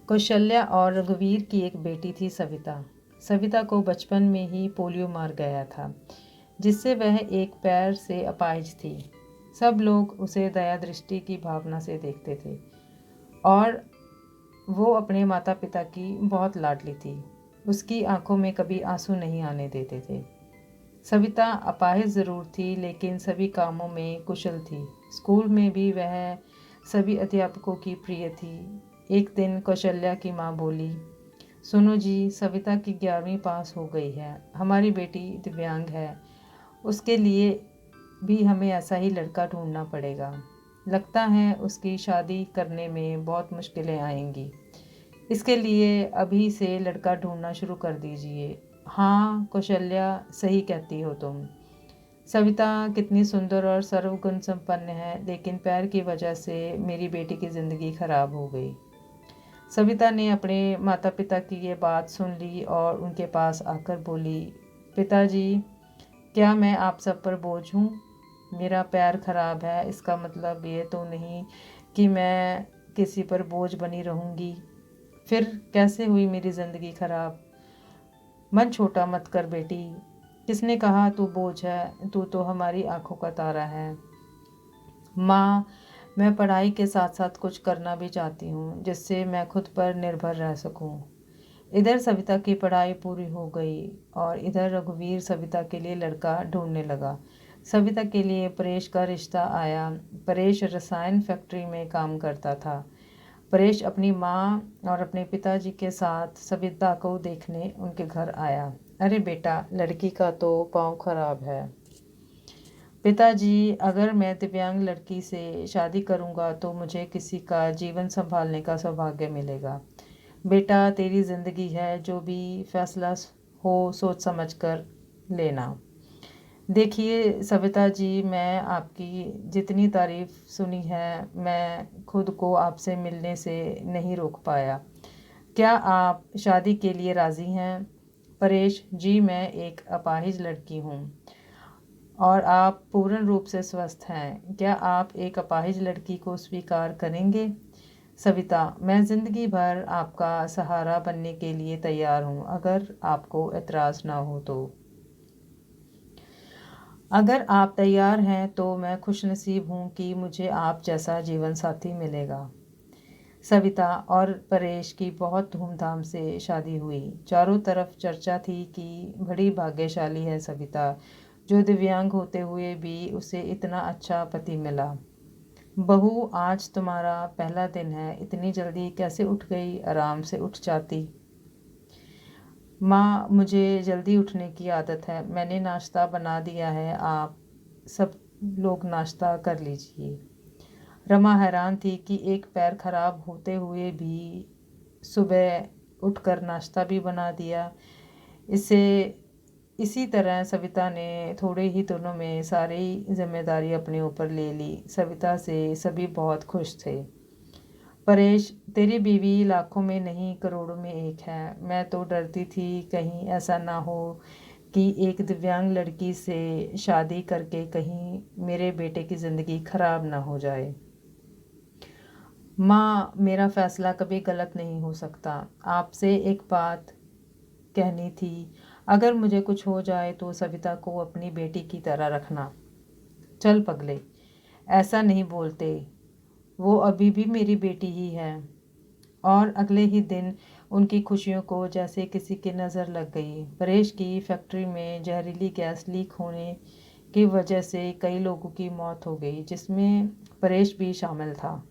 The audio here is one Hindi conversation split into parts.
कौशल्या और रघुवीर की एक बेटी थी सविता। सविता को बचपन में ही पोलियो मार गया था, जिससे वह एक पैर से अपाहिज थी। सब लोग उसे दया दृष्टि की भावना से देखते थे और वो अपने माता पिता की बहुत लाडली थी। उसकी आंखों में कभी आंसू नहीं आने देते थे। सविता अपाहिज ज़रूर थी, लेकिन सभी कामों में कुशल थी। स्कूल में भी वह सभी अध्यापकों की प्रिय थी। एक दिन कौशल्या की माँ बोली, सुनो जी, सविता की 11वीं पास हो गई है। हमारी बेटी दिव्यांग है, उसके लिए भी हमें ऐसा ही लड़का ढूंढना पड़ेगा। लगता है उसकी शादी करने में बहुत मुश्किलें आएंगी। इसके लिए अभी से लड़का ढूंढना शुरू कर दीजिए। हाँ कौशल्या, सही कहती हो तुम। सविता कितनी सुंदर और सर्वगुण संपन्न है, लेकिन पैर की वजह से मेरी बेटी की ज़िंदगी खराब हो गई। सविता ने अपने माता पिता की ये बात सुन ली और उनके पास आकर बोली, पिताजी, क्या मैं आप सब पर बोझ हूँ? मेरा पैर खराब है, इसका मतलब ये तो नहीं कि मैं किसी पर बोझ बनी रहूँगी। फिर कैसे हुई मेरी ज़िंदगी खराब? मन छोटा मत कर बेटी। किसने कहा तू बोझ है? तू तो हमारी आंखों का तारा है। माँ, मैं पढ़ाई के साथ साथ कुछ करना भी चाहती हूँ, जिससे मैं खुद पर निर्भर रह सकूँ। इधर सविता की पढ़ाई पूरी हो गई और इधर रघुवीर सविता के लिए लड़का ढूंढने लगा। सविता के लिए परेश का रिश्ता आया। परेश रसायन फैक्ट्री में काम करता था। परेश अपनी माँ और अपने पिताजी के साथ सविता को देखने उनके घर आया। अरे बेटा, लड़की का तो पाँव खराब है। पिताजी, अगर मैं दिव्यांग लड़की से शादी करूंगा तो मुझे किसी का जीवन संभालने का सौभाग्य मिलेगा। बेटा, तेरी ज़िंदगी है, जो भी फैसला हो सोच समझ कर लेना। देखिए सविता जी, मैं आपकी जितनी तारीफ़ सुनी है, मैं खुद को आपसे मिलने से नहीं रोक पाया। क्या आप शादी के लिए राज़ी हैं? परेश जी, मैं एक अपाहिज लड़की हूँ और आप पूर्ण रूप से स्वस्थ हैं। क्या आप एक अपाहिज लड़की को स्वीकार करेंगे? सविता, मैं ज़िंदगी भर आपका सहारा बनने के लिए तैयार हूँ, अगर आपको एतराज़ ना हो तो। अगर आप तैयार हैं तो मैं खुशनसीब हूँ कि मुझे आप जैसा जीवन साथी मिलेगा। सविता और परेश की बहुत धूमधाम से शादी हुई। चारों तरफ चर्चा थी कि बड़ी भाग्यशाली है सविता, जो दिव्यांग होते हुए भी उसे इतना अच्छा पति मिला। बहू, आज तुम्हारा पहला दिन है, इतनी जल्दी कैसे उठ गई? आराम से उठ जाती। माँ, मुझे जल्दी उठने की आदत है। मैंने नाश्ता बना दिया है, आप सब लोग नाश्ता कर लीजिए। रमा हैरान थी कि एक पैर खराब होते हुए भी सुबह उठकर नाश्ता भी बना दिया। इसे इसी तरह सविता ने थोड़े ही दिनों में सारी जिम्मेदारी अपने ऊपर ले ली। सविता से सभी बहुत खुश थे। परेश, तेरी बीवी लाखों में नहीं करोड़ों में एक है। मैं तो डरती थी कहीं ऐसा ना हो कि एक दिव्यांग लड़की से शादी करके कहीं मेरे बेटे की ज़िंदगी खराब ना हो जाए। माँ, मेरा फ़ैसला कभी गलत नहीं हो सकता। आपसे एक बात कहनी थी, अगर मुझे कुछ हो जाए तो सविता को अपनी बेटी की तरह रखना। चल पगले, ऐसा नहीं बोलते, वो अभी भी मेरी बेटी ही है। और अगले ही दिन उनकी खुशियों को जैसे किसी की नज़र लग गई। परेश की फैक्ट्री में जहरीली गैस लीक होने की वजह से कई लोगों की मौत हो गई, जिसमें परेश भी शामिल था।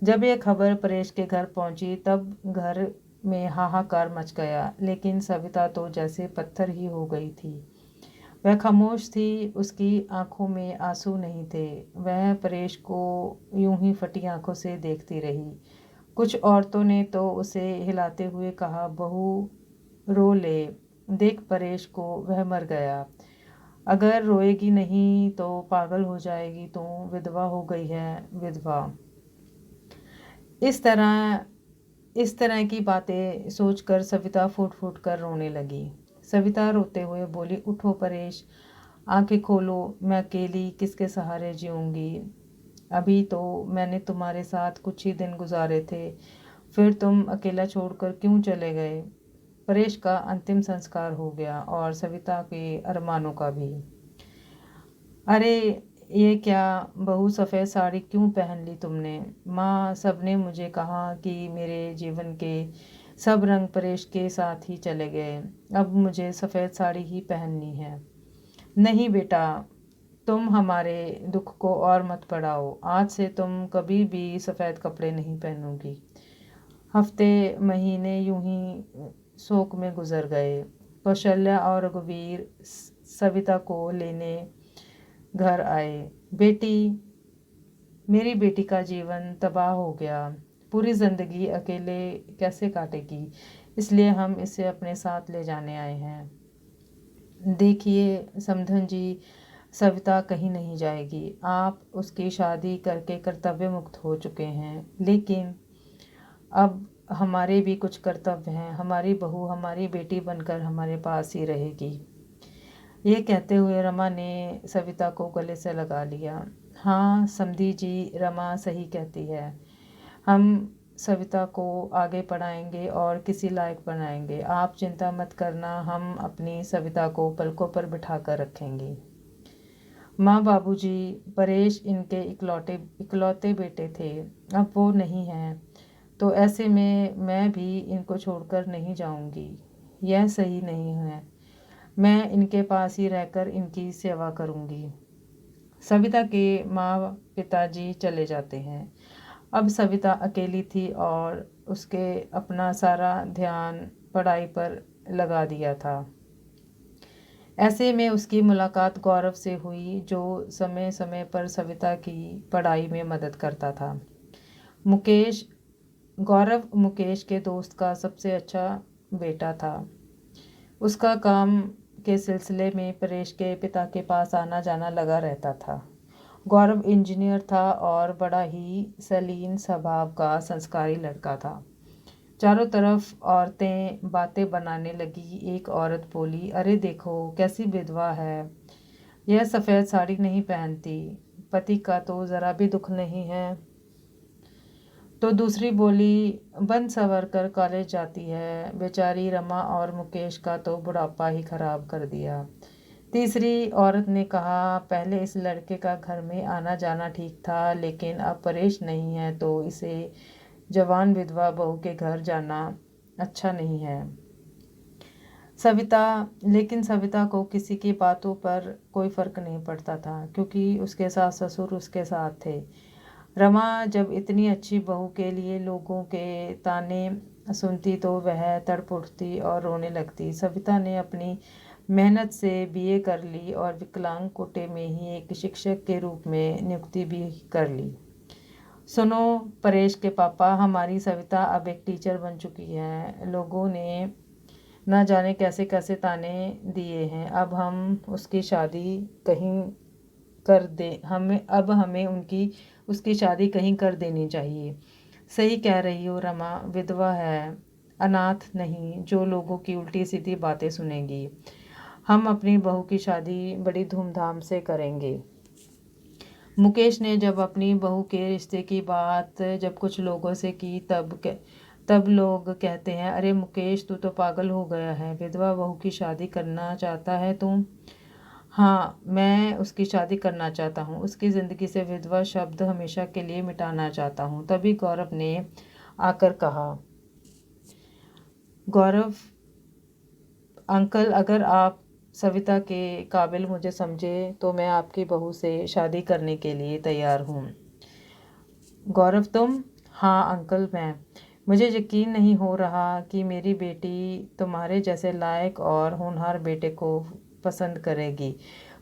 जब यह खबर परेश के घर पहुंची तब घर में हाहाकार मच गया, लेकिन सविता तो जैसे पत्थर ही हो गई थी। वह खामोश थी, उसकी आंखों में आंसू नहीं थे। वह परेश को यूं ही फटी आंखों से देखती रही। कुछ औरतों ने तो उसे हिलाते हुए कहा, बहू रो ले, देख परेश को, वह मर गया। अगर रोएगी नहीं तो पागल हो जाएगी, तो विधवा हो गई है, विधवा। इस तरह की बातें सोचकर सविता फूट फूट कर रोने लगी। सविता रोते हुए बोली, उठो परेश, आंखें खोलो, मैं अकेली किसके सहारे जीऊँगी? अभी तो मैंने तुम्हारे साथ कुछ ही दिन गुजारे थे, फिर तुम अकेला छोड़कर क्यों चले गए? परेश का अंतिम संस्कार हो गया और सविता के अरमानों का भी। अरे ये क्या बहू, सफ़ेद साड़ी क्यों पहन ली तुमने? माँ, सबने मुझे कहा कि मेरे जीवन के सब रंग परेश के साथ ही चले गए, अब मुझे सफ़ेद साड़ी ही पहननी है। नहीं बेटा, तुम हमारे दुख को और मत बढ़ाओ। आज से तुम कभी भी सफ़ेद कपड़े नहीं पहनोगी। हफ्ते महीने यूं ही शोक में गुजर गए। कौशल्या और रघुवीर सविता को लेने घर आए। बेटी, मेरी बेटी का जीवन तबाह हो गया, पूरी ज़िंदगी अकेले कैसे काटेगी, इसलिए हम इसे अपने साथ ले जाने आए हैं। देखिए समधन जी, सविता कहीं नहीं जाएगी। आप उसकी शादी करके कर्तव्य मुक्त हो चुके हैं, लेकिन अब हमारे भी कुछ कर्तव्य हैं। हमारी बहू हमारी बेटी बनकर हमारे पास ही रहेगी। ये कहते हुए रमा ने सविता को गले से लगा लिया। हाँ समधी जी, रमा सही कहती है। हम सविता को आगे पढ़ाएंगे और किसी लायक बनाएंगे। आप चिंता मत करना, हम अपनी सविता को पलकों पर बिठा कर रखेंगे। माँ बाबूजी, परेश इनके इकलौते बेटे थे, अब वो नहीं हैं, तो ऐसे में मैं भी इनको छोड़कर नहीं जाऊंगी। यह सही नहीं है। मैं इनके पास ही रहकर इनकी सेवा करूंगी। सविता के माँ पिताजी चले जाते हैं। अब सविता अकेली थी और उसके अपना सारा ध्यान पढ़ाई पर लगा दिया था। ऐसे में उसकी मुलाकात गौरव से हुई, जो समय समय पर सविता की पढ़ाई में मदद करता था। गौरव मुकेश के दोस्त का सबसे अच्छा बेटा था। उसका काम के सिलसिले में परेश के पिता के पास आना जाना लगा रहता था। गौरव इंजीनियर था और बड़ा ही सलीन स्वभाव का संस्कारी लड़का था। चारों तरफ औरतें बातें बनाने लगी। एक औरत बोली, अरे देखो कैसी विधवा है, यह सफ़ेद साड़ी नहीं पहनती, पति का तो ज़रा भी दुख नहीं है। तो दूसरी बोली, बन सवर कर कॉलेज जाती है, बेचारी रमा और मुकेश का तो बुढ़ापा ही खराब कर दिया। तीसरी औरत ने कहा, पहले इस लड़के का घर में आना जाना ठीक था, लेकिन अब परेश नहीं है तो इसे जवान विधवा बहू के घर जाना अच्छा नहीं है। लेकिन सविता को किसी की बातों पर कोई फ़र्क नहीं पड़ता था, क्योंकि उसके सास ससुर उसके साथ थे। रमा जब इतनी अच्छी बहू के लिए लोगों के ताने सुनती तो वह तड़प उठती और रोने लगती। सविता ने अपनी मेहनत से बीए कर ली और विकलांग कोटे में ही एक शिक्षक के रूप में नियुक्ति भी कर ली। सुनो परेश के पापा, हमारी सविता अब एक टीचर बन चुकी है। लोगों ने न जाने कैसे कैसे ताने दिए हैं। अब हम उसकी शादी कहीं कर दे हमें उसकी शादी कहीं कर देनी चाहिए। सही कह रही हो रमा, विधवा है, अनाथ नहीं जो लोगों की उल्टी सीधी बातें सुनेगी। हम अपनी बहू की शादी बड़ी धूमधाम से करेंगे। मुकेश ने जब अपनी बहू के रिश्ते की बात जब कुछ लोगों से की, तब लोग कहते हैं, अरे मुकेश तू तो पागल हो गया है, विधवा बहू की शादी करना चाहता है तुम? हाँ, मैं उसकी शादी करना चाहता हूँ, उसकी ज़िंदगी से विधवा शब्द हमेशा के लिए मिटाना चाहता हूँ। तभी गौरव ने आकर कहा, गौरव अंकल, अगर आप सविता के काबिल मुझे समझे तो मैं आपकी बहू से शादी करने के लिए तैयार हूँ। गौरव तुम? हाँ अंकल मैं। मुझे यकीन नहीं हो रहा कि मेरी बेटी तुम्हारे जैसे लायक और होनहार बेटे को पसंद करेगी।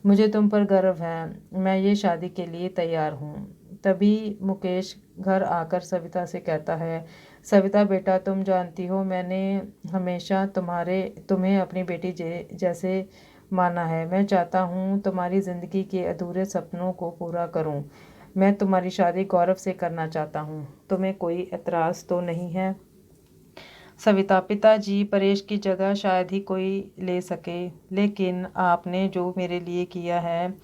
मुझे तुम पर गर्व है, मैं ये शादी के लिए तैयार हूँ। तभी मुकेश घर आकर सविता से कहता है, सविता बेटा, तुम जानती हो मैंने हमेशा तुम्हें अपनी बेटी जैसे माना है। मैं चाहता हूँ तुम्हारी ज़िंदगी के अधूरे सपनों को पूरा करूँ। मैं तुम्हारी शादी गौरव से करना चाहता हूँ। तुम्हें कोई एतराज़ तो नहीं है? सविता, पिताजी, परेश की जगह शायद ही कोई ले सके, लेकिन आपने जो मेरे लिए किया है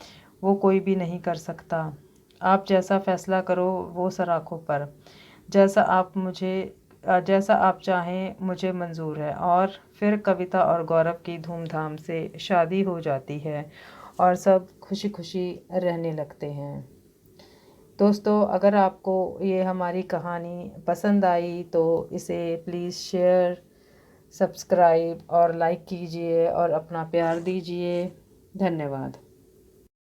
वो कोई भी नहीं कर सकता। आप जैसा फैसला करो वो सर आँखों पर। जैसा आप मुझे जैसा आप चाहें मुझे मंज़ूर है। और फिर कविता और गौरव की धूमधाम से शादी हो जाती है और सब खुशी खुशी रहने लगते हैं। दोस्तों, अगर आपको ये हमारी कहानी पसंद आई तो इसे प्लीज़ शेयर, सब्सक्राइब और लाइक कीजिए और अपना प्यार दीजिए। धन्यवाद।